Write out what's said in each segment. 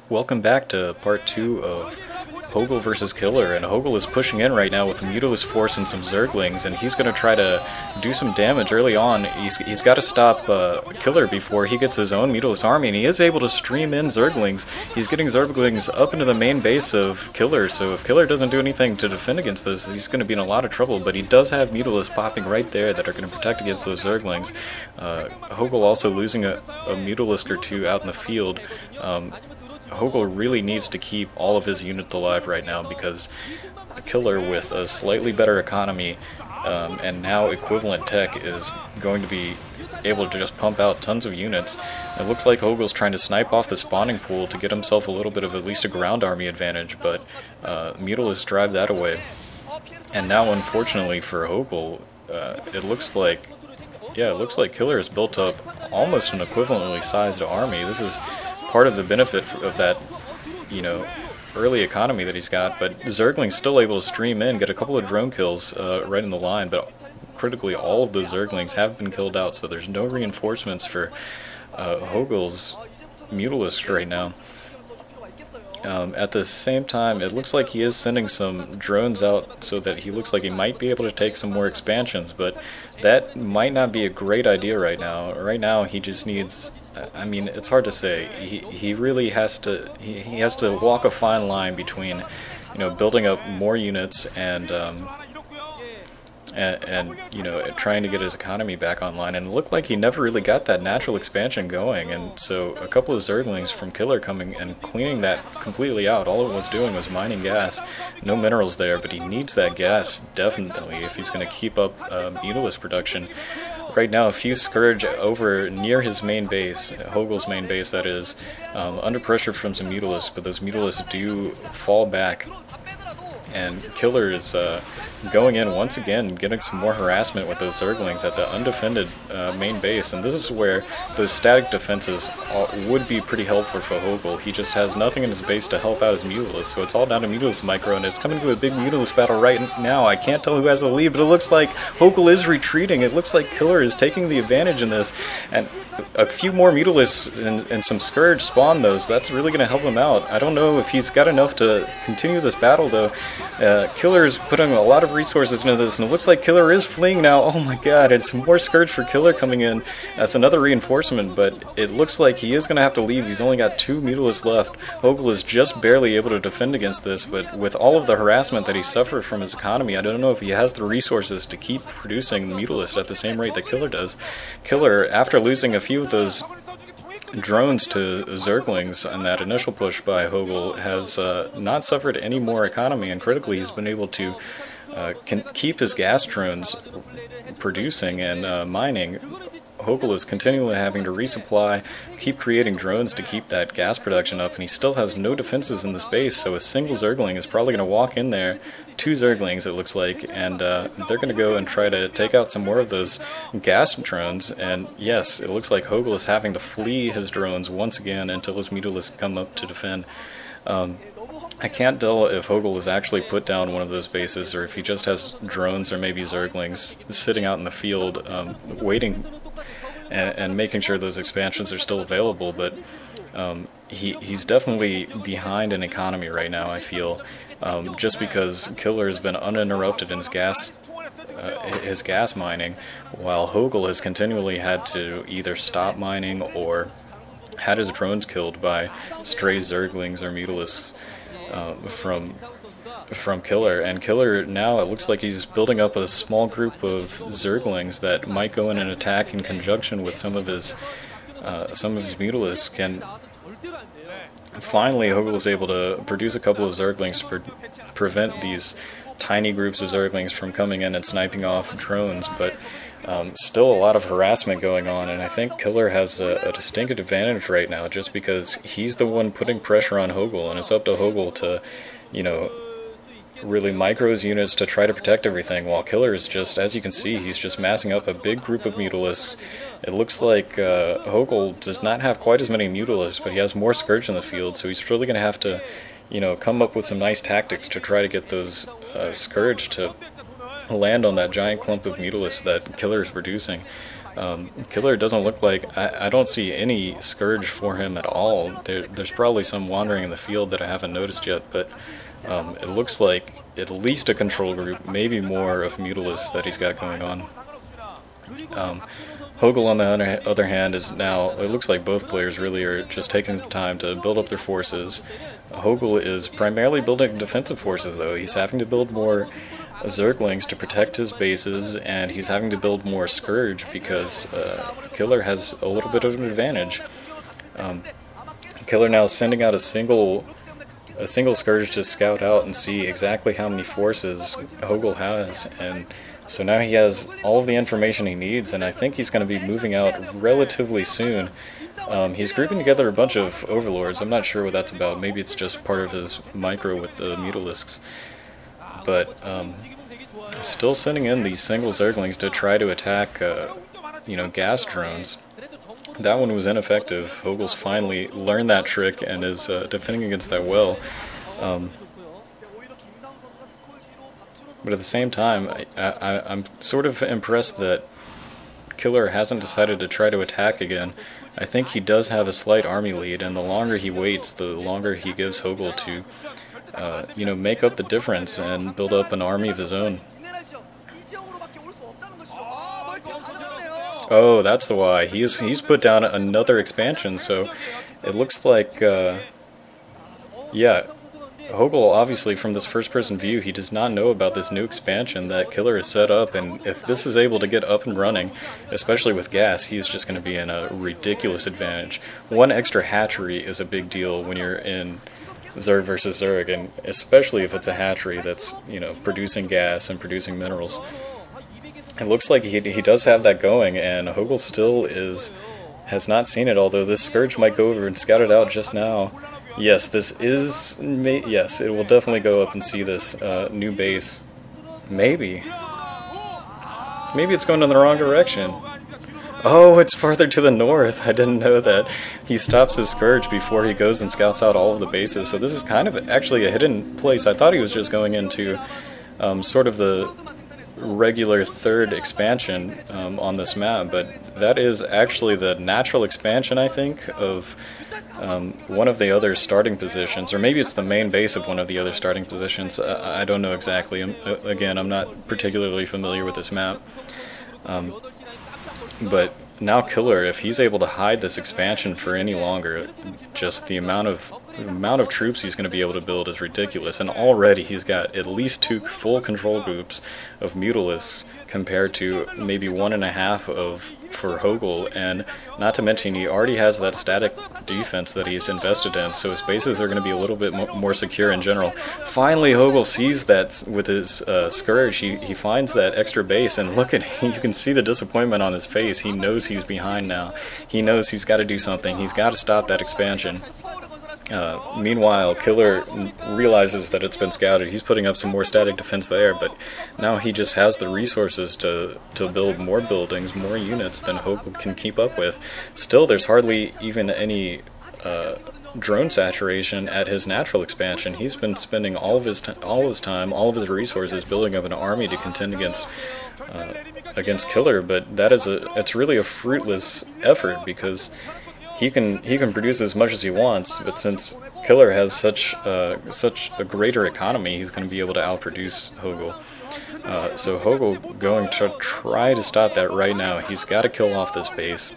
Welcome back to part 2 of Hogil versus Killer, and Hogil is pushing in right now with a Mutilus force and some Zerglings, and he's going to try to do some damage early on. He's got to stop Killer before he gets his own Mutilus army, and he is able to stream in Zerglings. He's getting Zerglings up into the main base of Killer, so if Killer doesn't do anything to defend against this, he's going to be in a lot of trouble, but he does have Mutilus popping right there that are going to protect against those Zerglings. Hogil also losing a Mutalisk or two out in the field. Hogil really needs to keep all of his units alive right now because Killer, with a slightly better economy and now equivalent tech, is going to be able to just pump out tons of units. It looks like Hogil's trying to snipe off the spawning pool to get himself a little bit of at least a ground army advantage, but Mutalisk drive that away. And now, unfortunately for Hogil, it looks like Killer has built up almost an equivalently sized army. This is part of the benefit of that, early economy that he's got, but Zergling's still able to stream in, get a couple of drone kills right in the line, but critically all of the Zerglings have been killed out, so there's no reinforcements for Hogil's Mutalisk right now. At the same time, it looks like he is sending some drones out so that he looks like he might be able to take some more expansions, but that might not be a great idea right now. Right now he just needs, I mean, it's hard to say. He really has to, he has to walk a fine line between, building up more units and trying to get his economy back online. And it looked like he never really got that natural expansion going, and so a couple of Zerglings from Killer coming and cleaning that completely out. All it was doing was mining gas. No minerals there, but he needs that gas definitely if he's going to keep up Mutalisk production. Right now, a few Scourge over near his main base, Hogil's main base that is, under pressure from some Mutalisks, but those Mutalisks do fall back. And Killer is going in once again, getting some more harassment with those Zerglings at the undefended main base, and this is where those static defenses would be pretty helpful for Hogil. He just has nothing in his base to help out his Mutalisk, so it's all down to Mutalisk micro, and it's coming to a big Mutalisk battle right now. I can't tell who has the lead, but it looks like Hogil is retreating. It looks like Killer is taking the advantage in this, and a few more Mutalisks and some Scourge spawn those. That's really going to help him out. I don't know if he's got enough to continue this battle, though. Killer's putting a lot of resources into this, and it looks like Killer is fleeing now. Oh my god, and some more Scourge for Killer coming in. That's another reinforcement, but it looks like he is going to have to leave. He's only got 2 Mutalisks left. Hogil is just barely able to defend against this, but with all of the harassment that he suffered from his economy, I don't know if he has the resources to keep producing Mutalisks at the same rate that Killer does. Killer, after losing a few of those drones to Zerglings in that initial push by Hogil, has not suffered any more economy, and critically he's been able to keep his gas drones producing and mining. Hogil is continually having to resupply, keep creating drones to keep that gas production up, and he still has no defenses in this base, so a single Zergling is probably going to walk in there, 2 Zerglings it looks like, and they're going to go and try to take out some more of those gas drones, and yes, it looks like Hogil is having to flee his drones once again until his Mutalisks come up to defend. I can't tell if Hogil has actually put down one of those bases, or if he just has drones or maybe Zerglings sitting out in the field waiting and making sure those expansions are still available, but he's definitely behind in economy right now, I feel, just because Killer has been uninterrupted in his gas mining, while Hogil has continually had to either stop mining or had his drones killed by stray Zerglings or Mutalisks from Killer. And Killer now, it looks like he's building up a small group of Zerglings that might go in and attack in conjunction with some of his Mutalisks. And finally Hogil is able to produce a couple of Zerglings to prevent these tiny groups of Zerglings from coming in and sniping off drones, but still a lot of harassment going on, and I think Killer has a distinct advantage right now just because he's the one putting pressure on Hogil, and it's up to Hogil to, really micro his units to try to protect everything, while Killer is just, as you can see, he's just massing up a big group of Mutalisks. It looks like Hogil does not have quite as many Mutalisks, but he has more Scourge in the field, so he's really going to have to, come up with some nice tactics to try to get those Scourge to land on that giant clump of Mutalisks that Killer is producing. Killer doesn't look like... I don't see any Scourge for him at all. There's probably some wandering in the field that I haven't noticed yet, but it looks like at least a control group, maybe more of Mutalisks that he's got going on. Hogil, on the other hand, is now... It looks like both players really are just taking some time to build up their forces. Hogil is primarily building defensive forces, though. He's having to build more Zerglings to protect his bases, and he's having to build more Scourge because Killer has a little bit of an advantage. Killer now is sending out a single Scourge to scout out and see exactly how many forces Hogil has, and so now he has all of the information he needs, and I think he's going to be moving out relatively soon. He's grouping together a bunch of Overlords. I'm not sure what that's about. Maybe it's just part of his micro with the Mutalisks. But still sending in these single Zerglings to try to attack, gas drones. That one was ineffective. Hogil's finally learned that trick and is defending against that well. But at the same time, I'm sort of impressed that Killer hasn't decided to try to attack again. I think he does have a slight army lead, and the longer he waits, the longer he gives Hogil to, make up the difference and build up an army of his own. Oh, that's the why. He's put down another expansion, so it looks like, Hogil, obviously, from this first-person view, he does not know about this new expansion that Killer has set up, and if this is able to get up and running, especially with gas, he's just going to be in a ridiculous advantage. One extra hatchery is a big deal when you're in Zerg versus Zerg, and especially if it's a hatchery that's, producing gas and producing minerals. It looks like he does have that going, and Hogil still has not seen it, although this Scourge might go over and scout it out just now. Yes, yes, it will definitely go up and see this new base. Maybe it's going in the wrong direction. Oh, it's farther to the north. I didn't know that. He stops his Scourge before he goes and scouts out all of the bases, so this is kind of actually a hidden place. I thought he was just going into sort of the regular third expansion on this map, but that is actually the natural expansion, I think, of one of the other starting positions, or maybe it's the main base of one of the other starting positions. I don't know exactly. Again, I'm not particularly familiar with this map. But now Killer, if he's able to hide this expansion for any longer, just the amount of troops he's going to be able to build is ridiculous. And already he's got at least 2 full control groups of Mutalisks compared to maybe 1.5 for Hogil, and not to mention he already has that static defense that he's invested in, so his bases are going to be a little bit more secure in general. Finally, Hogil sees that with his Scourge. He finds that extra base, and look at you can see the disappointment on his face. He knows he's behind now. He knows he's got to do something. He's got to stop that expansion. Meanwhile, Killer realizes that it's been scouted. He's putting up some more static defense there, but now he just has the resources to build more buildings, more units than Hogil can keep up with. Still, there's hardly even any drone saturation at his natural expansion. He's been spending all of his time, all of his resources building up an army to contend against Killer, but it's really a fruitless effort because he can produce as much as he wants, but since Killer has such a greater economy, he's going to be able to outproduce Hogil. So Hogil going to try to stop that right now. He's got to kill off this base.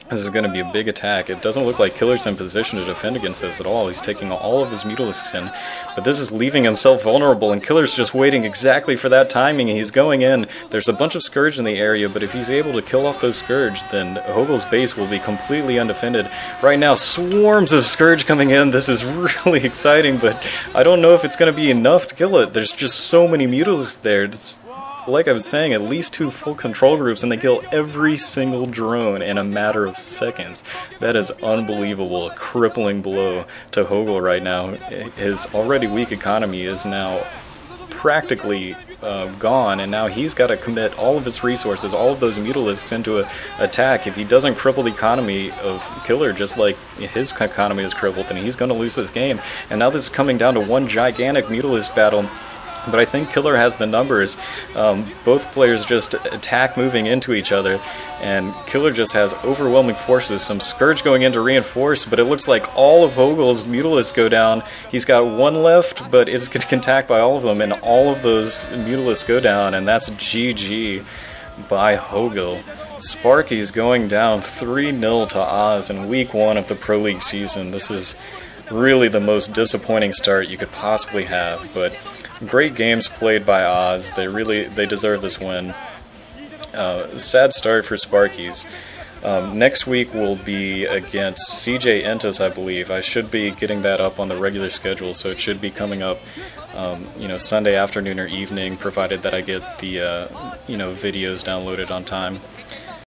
This is going to be a big attack. It doesn't look like Killer's in position to defend against this at all. He's taking all of his Mutalisks in, but this is leaving himself vulnerable, and Killer's just waiting exactly for that timing. He's going in. There's a bunch of Scourge in the area, but if he's able to kill off those Scourge, then Hogil's base will be completely undefended. Right now, swarms of Scourge coming in. This is really exciting, but I don't know if it's going to be enough to kill it. There's just so many Mutalisks there. Like I was saying, at least 2 full control groups, and they kill every single drone in a matter of seconds. That is unbelievable. A crippling blow to Hogil right now. His already weak economy is now practically gone, and now he's got to commit all of his resources, all of those Mutalisks into an attack. If he doesn't cripple the economy of Killer just like his economy is crippled, then he's going to lose this game. And now this is coming down to one gigantic Mutalisk battle. But I think Killer has the numbers. Both players just attack moving into each other, and Killer just has overwhelming forces. Some Scourge going in to reinforce, but it looks like all of Hogil's Mutalisks go down. He's got one left, but it's attacked by all of them, and all of those Mutalisks go down, and that's GG by Hogil. Sparkyz going down 3-0 to Oz in week 1 of the Pro League season. This is really the most disappointing start you could possibly have, but great games played by Oz. They deserve this win. Sad start for Sparkyz. Next week will be against CJ Entos, I believe. I should be getting that up on the regular schedule, so it should be coming up, you know, Sunday afternoon or evening, provided that I get the, you know, videos downloaded on time.